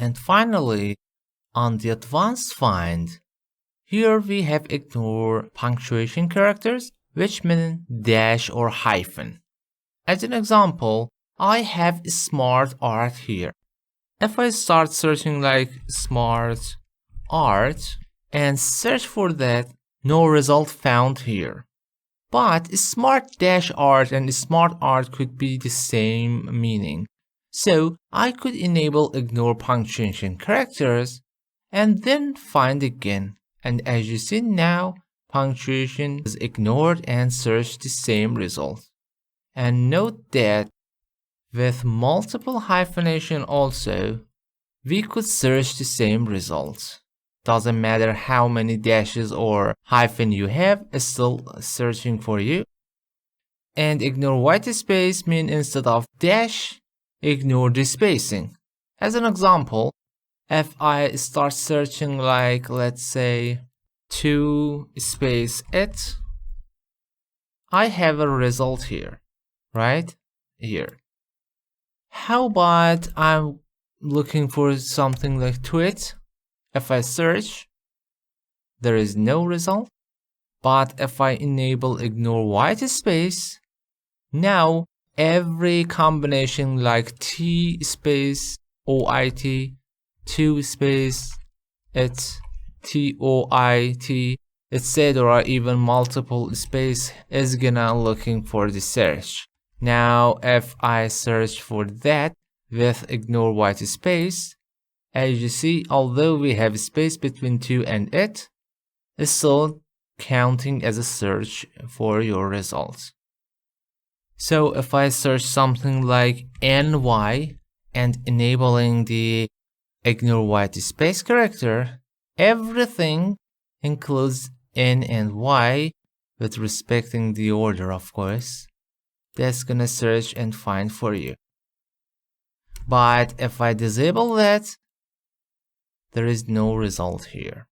And finally, on the advanced find, here we have ignore punctuation characters, which mean dash or hyphen. As an example, I have smart art here. If I start searching like smart art and search for that, no result found here. But smart dash art and smart art could be the same meaning. So I could enable ignore punctuation characters and then find again. And as you see now, punctuation is ignored and search the same result. And note that with multiple hyphenation also, we could search the same results. Doesn't matter how many dashes or hyphen you have, it's still searching for you. And ignore white space means instead of dash, ignore the spacing. As an example, if I start searching like, let's say, 2 space it, I have a result here, right? Here. How about I'm looking for something like tweet? If I search, there is no result. But if I enable ignore white space, now every combination like T space OIT, 2 space it, TOIT, etc. even multiple space is gonna looking for the search. Now if I search for that with ignore white space, as you see, although we have space between 2 and it, it's still counting as a search for your results. So if I search something like NY and enabling the ignore white space character, everything includes N and Y with respecting the order, of course. That's gonna search and find for you. But if I disable that, there is no result here.